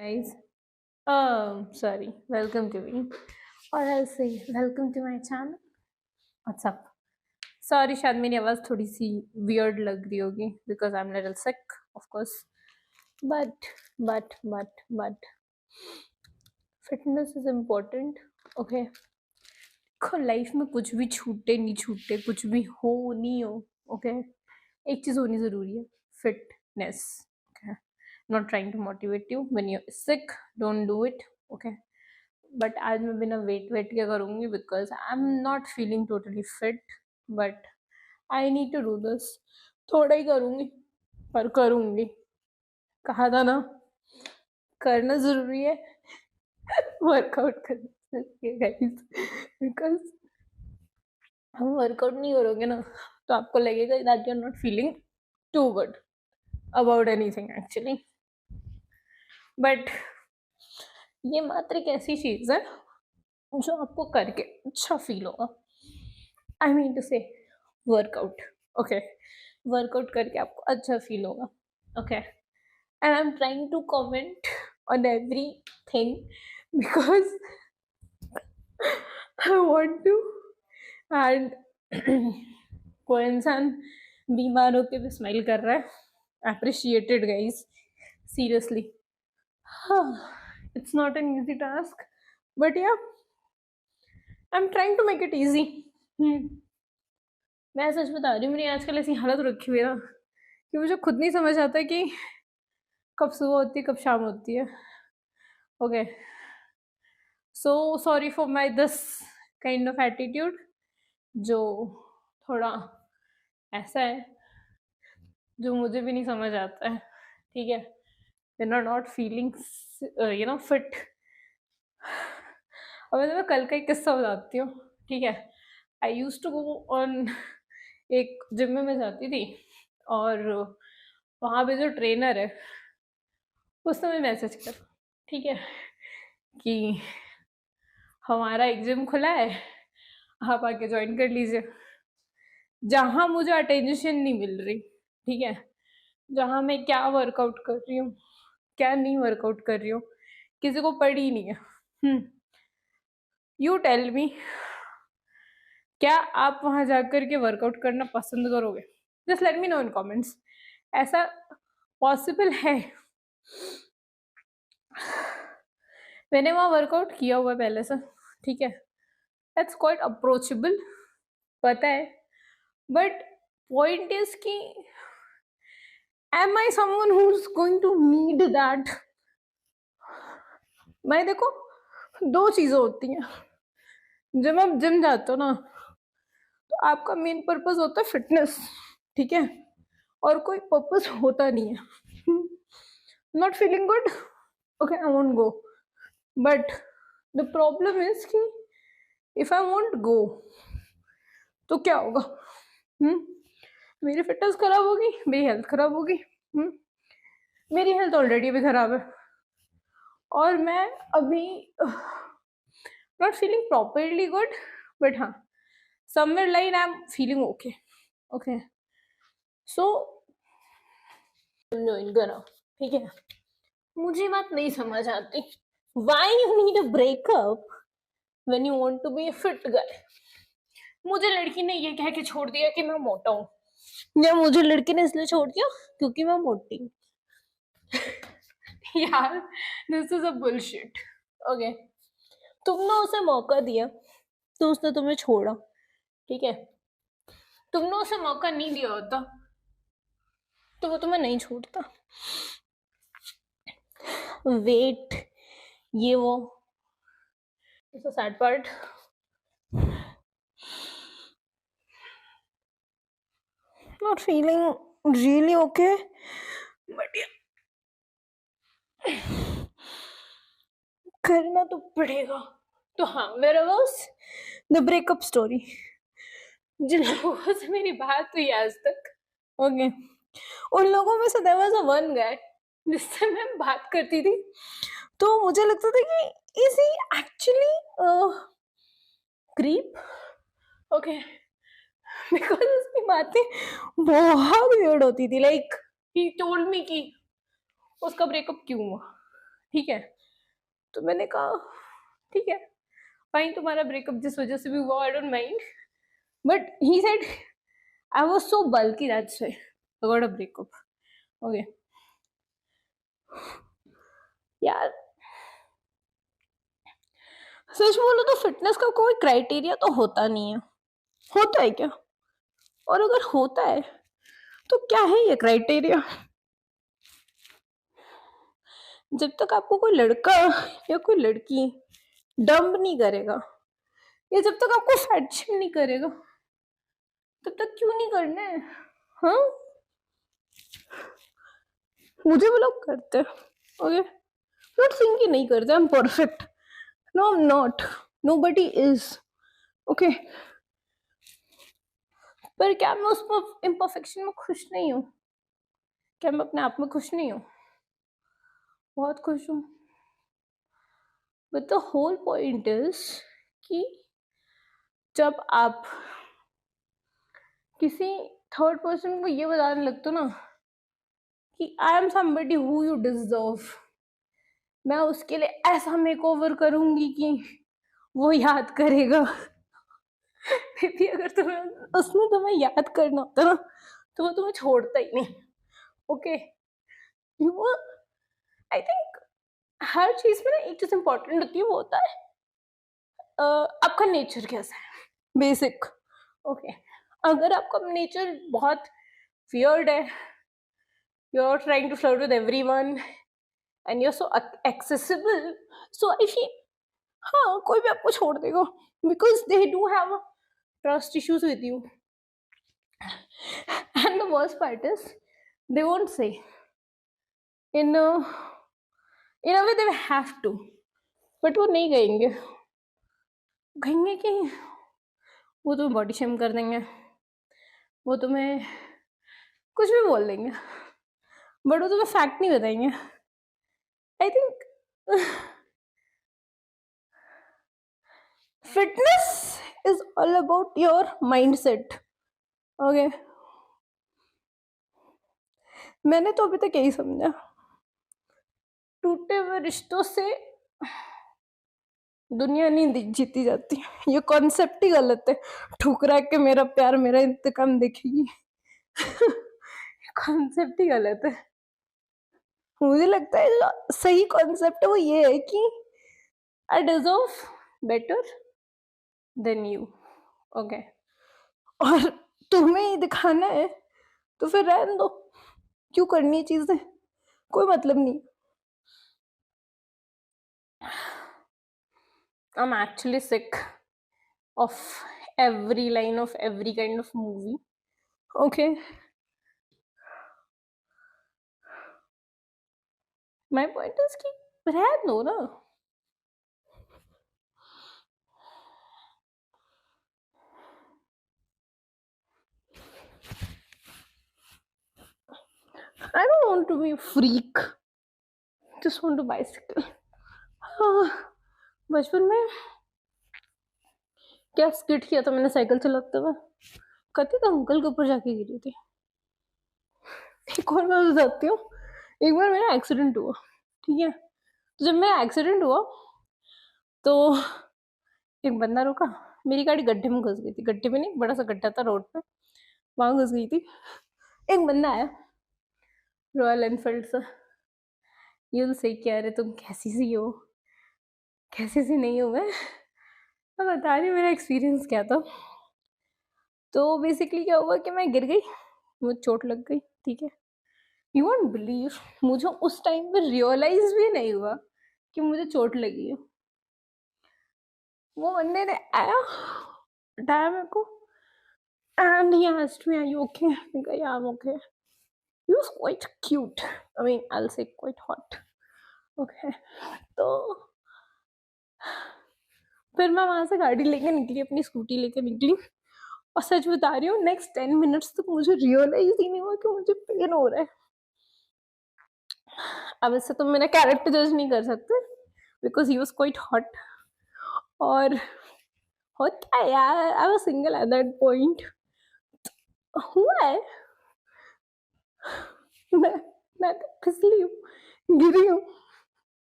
Guys, sorry, welcome to me, or I'll say welcome to my channel. What's up? Sorry, शायद मेरी आवाज़ थोड़ी सी weird लग रही होगी because I'm little sick, of course. But fitness is important. Okay. देखो life में कुछ भी छूटे नहीं छूटे, कुछ भी हो नहीं हो, ओके, एक चीज़ होनी ज़रूरी है, fitness. Okay, not trying to motivate you, when you sick don't do it. Okay, but आज मैं बिना वेट क्या करूँगी because I am not feeling totally fit, but I need to do this. थोड़ा ही करूँगी पर करूँगी. कहा था ना, करना ज़रूरी है. वर्कआउट करना गाइस, बिकॉज हम वर्कआउट नहीं करोगे ना तो आपको लगेगा that you are not feeling too good about anything actually. But ये मात्र एक ऐसी चीज़ है जो आपको करके अच्छा फील होगा. I mean to say workout. Okay, workout करके आपको अच्छा फील होगा. Okay, and I am trying to comment on every thing because I want to. And कोई इंसान बीमार होके भी स्माइल कर रहा है, appreciated guys, seriously. It's not an easy task, but yeah I am trying to make it easy. मैं सच बता रही हूँ, मेरी आजकल ऐसी हालत रखी हुई है ना कि मुझे खुद नहीं समझ आता कि कब सुबह होती है कब शाम होती है. Okay, so sorry for my this kind of attitude जो थोड़ा ऐसा है जो मुझे भी नहीं समझ आता है. ठीक है, when are not feeling fit. अब मैं कल का एक किस्सा बताती हूँ. ठीक है, आई यूज टू गो ऑन, एक जिम में मैं जाती थी और वहाँ पे जो ट्रेनर है उसने मुझे मैसेज करा, ठीक है, कि हमारा एक जिम खुला है, आप आके ज्वाइन कर लीजिए. जहाँ मुझे अटेंशन नहीं मिल रही, ठीक है, जहाँ मैं क्या वर्कआउट कर रही हूँ क्या नहीं वर्कआउट कर रही हूँ किसी को पड़ी नहीं है. यू टेल मी, क्या आप वहां जाकर के वर्कआउट करना पसंद करोगे? जस्ट लेट मी नो इन कमेंट्स. ऐसा पॉसिबल है? मैंने वहाँ वर्कआउट किया हुआ पहले से, ठीक है, दैट्स क्वाइट अप्रोचेबल, पता है. बट पॉइंट इज कि am I someone who is going to need that? मैं देखो, दो चीजें होती हैं जब आप जिम जाते हो ना, तो आपका मेन पर्पस होता है फिटनेस, ठीक है, और कोई पर्पस होता नहीं है. Not feeling good, okay, I won't go. But the problem is कि इफ आई वोंट गो तो क्या होगा? मेरी फिटनेस खराब होगी, मेरी हेल्थ खराब होगी. मेरी हेल्थ ऑलरेडी भी खराब है और मैं अभी not feeling properly good, but हाँ, somewhere line I am feeling okay. Okay, so join करो, ठीक है. मुझे बात नहीं समझ आती, why you need a breakup when you want to be a fit guy. मुझे लड़की ने ये कह के छोड़ दिया कि मैं मोटा हूँ, या मुझे लड़की ने इसलिए छोड़ दिया क्योंकि मैं मोटी हूँ. यार, this is a bullshit. Okay, तुमने उसे मौका दिया तो उसने तुम्हें छोड़ा, ठीक है. तुमने उसे मौका नहीं दिया होता तो वो तुम्हें नहीं छोड़ता. वेट, ये वो, it's a sad part. Not feeling really okay, but करना तो पड़ेगा. तो हाँ, मेरा वाज द ब्रेकअप स्टोरी. जिन लोगों से मेरी बात हुई आज तक, ओके, उन लोगों में से there was a one guy जिससे मैं बात करती थी, तो मुझे लगता था कि is he actually creep. Okay, because उसकी बातें बहुत वियर्ड होती थी. लाइक ही टोल्ड मी कि उसका ब्रेकअप क्यों हुआ, ठीक है। तो मैंने कहा ठीक है फाइन, तुम्हारा ब्रेकअप जिस वजह से भी हुआ, I don't mind, but he said I was so bulky that's why I got a breakup. Okay यार, सच बोलो तो फिटनेस का कोई क्राइटेरिया तो होता नहीं है। होता है क्या? और अगर होता है तो क्या है ये क्राइटेरिया? जब तक आपको कोई लड़का या कोई लड़की डंप नहीं करेगा, या जब तक आपको फैट शेम नहीं करेगा, तब तक क्यों नहीं करना है? हाँ, मुझे वो लोग करते हैं। ओके, नॉट सेइंग कि नहीं करते, I am perfect, no I am not, nobody is. Okay, पर क्या मैं उस इम्परफेक्शन में खुश नहीं हूँ? क्या मैं अपने आप में खुश नहीं हूँ? बहुत खुश हूँ। But the whole point is कि जब आप किसी थर्ड पर्सन को ये बताने लगते हो ना कि I am somebody who you deserve, मैं उसके लिए ऐसा मेकओवर करूंगी कि वो याद करेगा। बेबी अगर तुम्हें उसने तुम्हें याद करना होता ना तो वो तुम्हें छोड़ता ही नहीं। ओके, यू, आई थिंक हर चीज में ना एक चीज इंपॉर्टेंट होती है, वो होता है आपका नेचर कैसा है, बेसिक। ओके, अगर आपका नेचर बहुत वियर्ड है, you are trying to flirt with everyone and you are so accessible, so I feel हाँ कोई भी आपको छोड़ देगा because they do have trust issues with you. And the worst part is they won't say in a way they have to, but वो नहीं कहेंगे। कहेंगे कि वो तुम्हें बॉडी शेम कर देंगे, वो तुम्हें कुछ भी बोल देंगे, बट वो तुम्हें फैक्ट नहीं बताएंगे। I think fitness is all about your mind set. Okay, मैंने तो अभी तक यही समझा, टूटे हुए रिश्तों से दुनिया नहीं जीती जाती, ये कॉन्सेप्ट ही गलत है। ठुकरा के मेरा प्यार मेरा इंतकाम देखेगी, कॉन्सेप्ट ही गलत है। मुझे लगता है जो सही कॉन्सेप्ट है वो ये है कि I deserve better than you. Okay, और तुम्हें ही दिखाना है तो फिर रहने दो, क्यों करनी है चीजें, कोई मतलब नहीं। I'm actually sick of every line of every kind of movie. Okay, my point is कि रह दो ना। I don't want to be a freak. Just want to bicycle. बचपन में क्या स्किट किया था मैंने साइकिल चलाते हुए, कति का अंकल के ऊपर जाके गिरी थी। एक और मैं बताती हूँ, एक बार मेरा एक्सीडेंट हुआ, ठीक है, तो जब मेरा एक्सीडेंट हुआ तो एक बंदा रुका, मेरी गाड़ी गड्ढे में घुस गई थी, गड्ढे में नहीं, बड़ा सा गड्ढा था रोड पे, वहां घुस गई थी। एक बंदा आया रॉयल एनफील्ड से, यूं से क्या रे तुम कैसी सी हो, कैसी सी नहीं हो, मैं बता रही हूँ मेरा एक्सपीरियंस क्या था। तो बेसिकली क्या हुआ कि मैं गिर गई, मुझे चोट लग गई, ठीक है। यू वोंट बिलीव, मुझे उस टाइम पे रियलाइज भी नहीं हुआ कि मुझे चोट लगी है। वो बंदे ने आया, उठाया मेरे को, and he asked me, "Are you okay?" I said, "Yeah, I'm okay." He was quite cute. I mean, I'll say quite hot. Okay, तो फिर मैं वहां से गाड़ी लेके निकली, अपनी स्कूटी लेके निकली, और सच बता रही हूँ नेक्स्ट 10 मिनट्स तक मुझे रियलाइज ही नहीं हुआ कि मुझे पेन हो रहा है। अब इससे तुम मेरा कैरेक्टर जज नहीं कर सकते because he was quite hot, और होता है यार, I was single at that point, हुआ है। मैं तो फिसली हूँ, गिरी हूँ,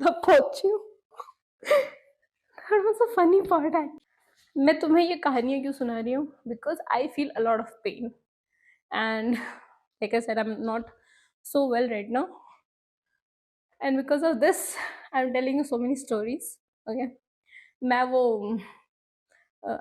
तब पहुंची हूँ। That was a funny part. मैं तुम्हें ये कहानियाँ क्यों सुना रही हूँ? Because I feel a lot of pain, and like I said, I'm not so well right now, and because of this, I'm telling you so many stories. Okay, मैं वो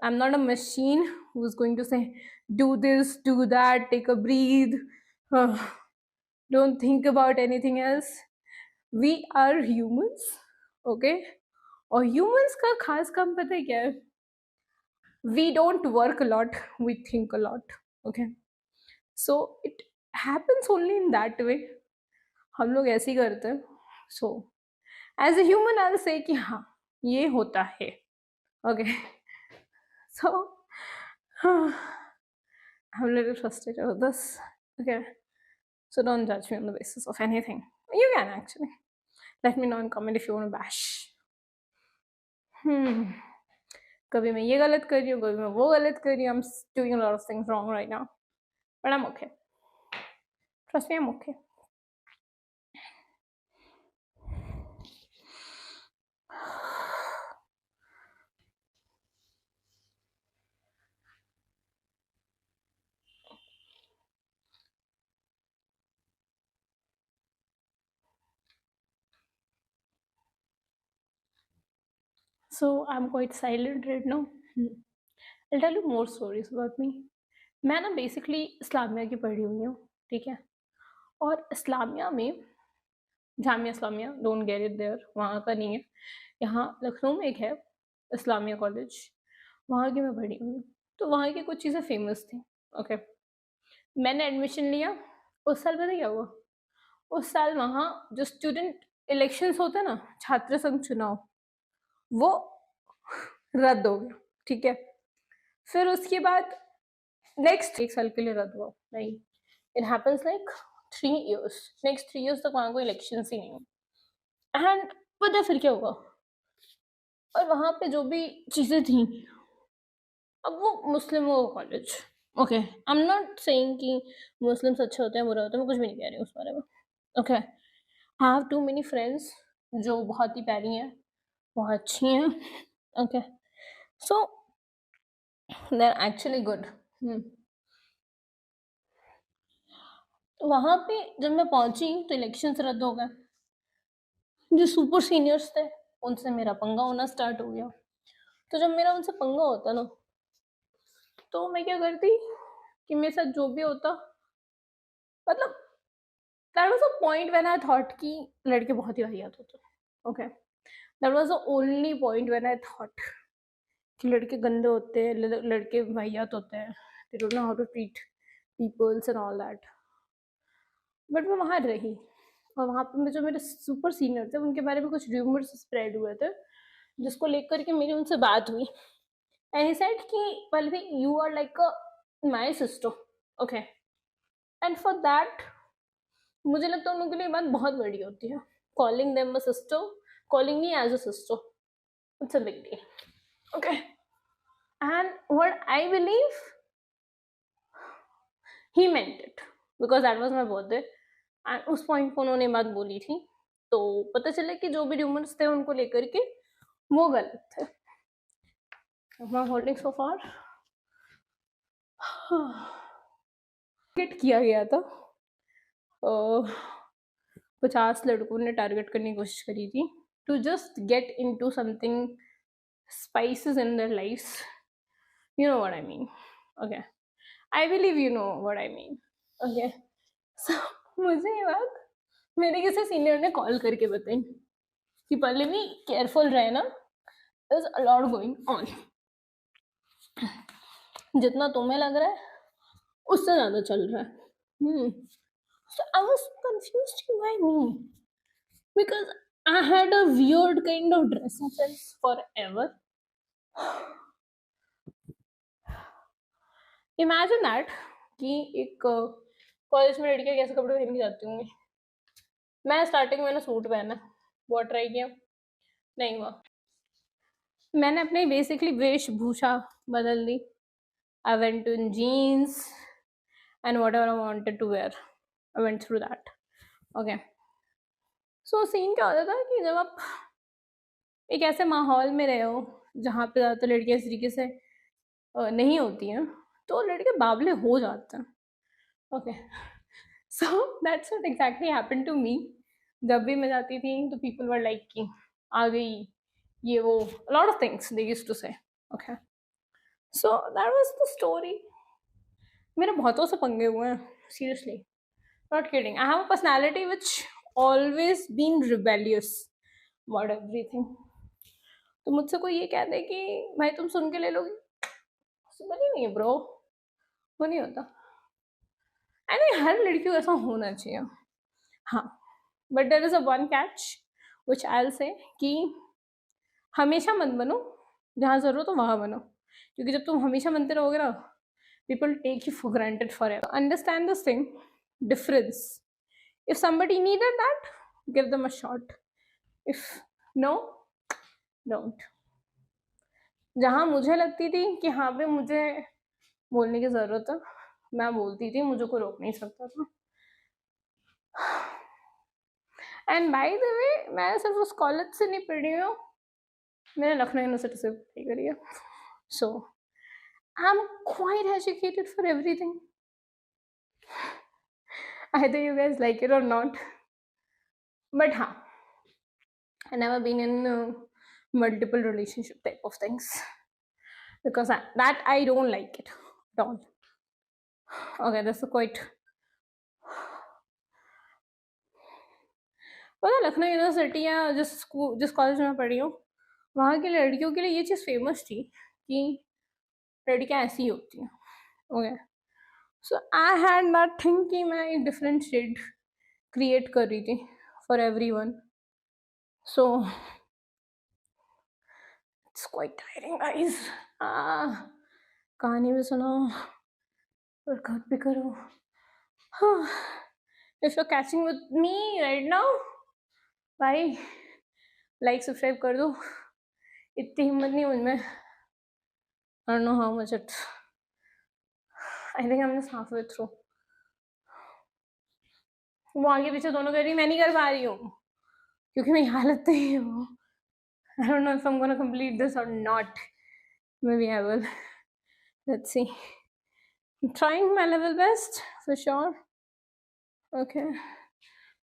I'm not a machine who's going to say do this, do that, take a breathe, uh, don't think about anything else. We are humans, okay? और humans का खास काम पता है क्या है? We don't work a lot, we think a lot, okay? So it happens only in that way. हम लोग ऐसे ही करते हैं. So as a human, I'll say कि हाँ ये होता है, okay? So I'm a little frustrated with this, okay? So don't judge me on the basis of anything. You can actually. Let me know in comment if you want to bash. कभी मैं ये गलत कर रही हूँ, कभी मैं वो गलत कर रही हूँ. I'm doing a lot of things wrong right now, but I'm okay. Trust me, I'm okay. So I'm quite silent right now. I'll tell you more stories about me. मैं ना बेसिकली इस्लामिया की पढ़ी हुई हूँ, ठीक है? और इस्लामिया में Jamia Islamia, don't get it there, वहाँ का नहीं है. यहाँ लखनऊ में एक है इस्लामिया कॉलेज, वहाँ की मैं पढ़ी हुई हूँ. तो वहाँ की कुछ चीज़ें फेमस थी, ओके? मैंने एडमिशन लिया. उस साल पता क्या हुआ? उस साल वहाँ जो स्टूडेंट इलेक्शंस होते हैं ना, छात्र संघ चुनाव, वो रद्द हो गया, ठीक है? फिर उसके बाद नेक्स्ट 1 साल के लिए रद्द हुआ. नहीं, it happens like 3 years. Next 3 years तक वहाँ कोई इलेक्शंस ही नहीं. एंड पता है फिर क्या हुआ? और वहाँ पे जो भी चीज़ें थी, अब वो मुस्लिमों का college, okay? I am not saying कि मुस्लिम्स अच्छे होते हैं, बुरे होते हैं, मैं कुछ भी नहीं कह रही हूँ उस बारे में, okay? I have too many friends जो बहुत ही प्यारी हैं, बहुत अच्छी हैं, okay? So they are actually good. वहाँ पे जब मैं पहुँची तो इलेक्शंस रद्द हो गए. जो सुपर सीनियर्स थे उनसे मेरा पंगा होना स्टार्ट हो गया. तो जब मेरा उनसे पंगा होता ना, तो मैं क्या करती कि मेरे साथ जो भी होता, मतलब that was a point when I thought कि लड़के बहुत ही वाहियात होते हैं, okay? That was the only point when I thought कि लड़के गंदे होते हैं, लड़के वाहियात होते हैं, they don't know how to treat peoples and all that. But मैं वहाँ रही, और वहाँ पे जो मेरे सुपर सीनियर थे उनके बारे में कुछ रूमर्स स्प्रेड हुए थे, जिसको लेकर के मेरी उनसे बात हुई. एंड ही सेड कि Pallavi, you are like a my sister, okay? And for that मुझे लगता है उन लोगों के लिए बात बहुत बड़ी होती है. Calling them a sister, calling me as a sister, it's a big deal, okay? And what I believe, he meant it, because that was my birthday. And उस पॉइंट पर उन्होंने बात बोली थी, तो पता चला कि जो भी रूमर्स थे उनको लेकर के वो गलत थे. Am I holding so far? Target किया गया था. 50 लड़कों ने टारगेट करने की कोशिश करी थी to just get into something spices in their lifes. You know what I mean, okay? I believe you know what I mean, okay? So मुझे ये बात मेरे किसी सीनियर ने कॉल करके बताई कि पल्लवी केयरफुल रहे ना, there's a lot going on. जितना तुम्हें लग रहा है उससे ज्यादा चल रहा है. So I was confused, why me? Because I had a weird kind of dressing sense forever. Imagine that कि एक कॉलेज में लड़कियां कैसे कपड़े पहन के जाती होंगी. मैं स्टार्टिंग में सूट पहना, बहुत ट्राई किया, नहीं हुआ. मैंने अपनी बेसिकली वेशभूषा बदल दी. I went in jeans and whatever I wanted to wear, I went through that, okay? So scene क्या होता था कि जब आप एक ऐसे माहौल में रहे हो जहाँ पे ज़्यादातर लड़कियाँ इस तरीके से नहीं होती हैं, तो लड़के बावले हो जाते हैं। Okay, so that's what exactly happened to me. जब भी मैं जाती थी तो पीपल वर लाइक कि आ गई ये वो, lot of things they used to say. Okay, so that was the story. मेरे बहुतों से पंगे हुए हैं, seriously, not kidding. I have a personality which always been rebellious about everything. तो मुझसे कोई ये कह दे कि भाई तुम सुन के ले लोगी, पॉसिबल ही नहीं है ब्रो, वो नहीं होता। अरे हर लड़की को ऐसा होना चाहिए, हाँ। But there is a one catch which I will say कि हमेशा मत बनो, जहाँ जरूरत हो वहाँ बनो, क्योंकि जब तुम हमेशा बनते रहोगे ना, people take you for granted forever. Understand this thing, difference. If somebody needed that, give them a shot. If no, don't. जहाँ मुझे लगती थी कि हाँ पे मुझे बोलने की जरूरत है, मैं बोलती थी, मुझे कोई रोक नहीं सकता था। एंड बाय द वे, मैं सिर्फ उस कॉलेज से नहीं पढ़ी हूँ, मैंने लखनऊ यूनिवर्सिटी से पढ़ाई करी है। So I am quite educated for everything, either you guys like it or not. But हाँ, I never been in multiple relationship type of things, because that I don't like it at all. Okay, that's quite. पता Lucknow university या जिस college में पढ़ी हूँ, वहाँ की लड़कियों के लिए ये चीज़ फेमस थी कि लड़कियाँ ऐसी ही होती हैं। Okay, so I had that thing कि मैं एक डिफरेंट शेड क्रिएट कर रही थी for everyone. So it's quite tiring guys. कहानी भी सुनो, वर्कआउट भी करो। If you catching with me right now, भाई लाइक सब्सक्राइब कर दो, इतनी हिम्मत नहीं मुझ में। I don't know how much it. I think I'm just halfway through. वो आगे पीछे दोनों कर रही, मैं नहीं कर पा रही हूँ क्योंकि मेरी हालत तो ही है वो। I don't know if I'm gonna complete this or not. Maybe I will. Let's see. I'm trying my level best for sure. Okay.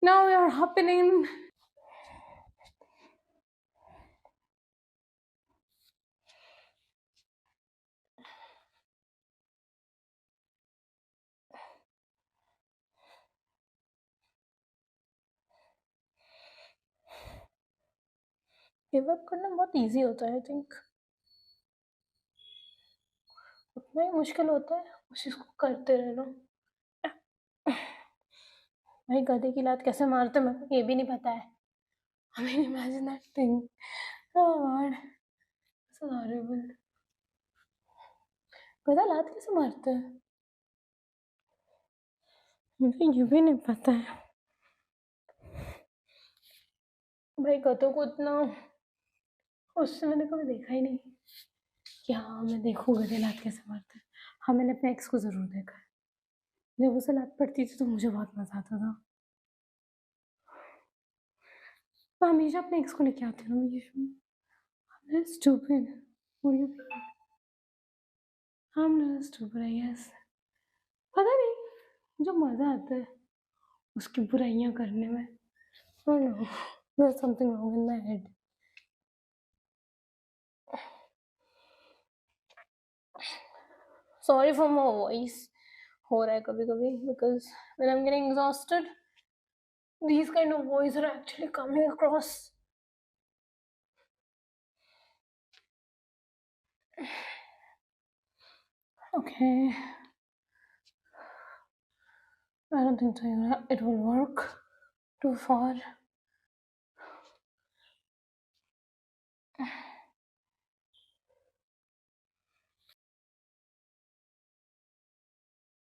Now we are hopping in. Give up करना बहुत इजी होता है, I think. उतना ही मुश्किल होता है उस चीज को करते रहना। भाई गधे की लात कैसे मारते मेरे को ये भी नहीं पता है। I mean, imagine that thing. Oh God, this is horrible. गधा लात कैसे मारते हैं मुझे ये भी नहीं पता है। भाई गधों को इतना उससे मैंने कभी देखा ही नहीं कि हाँ मैं देखूँ गधे लात कैसे मारते हैं। हाँ मैंने अपने एक्स को जरूर देखा है, जब उसे लात पड़ती थी तो मुझे बहुत मजा आता था। मैं हमेशा अपने एक्स को लेके आती हूँ I'm stupid. What do you think? I'm not stupid, I guess. पता नहीं, जो मजा आता है उसकी बुराइयां करने में। I don't know. There's something wrong in my head. Sorry for my voice. हो रहा है कभी कभी because when I'm getting exhausted, these kind of voices are actually coming across. Okay. I don't think so. It will work too far.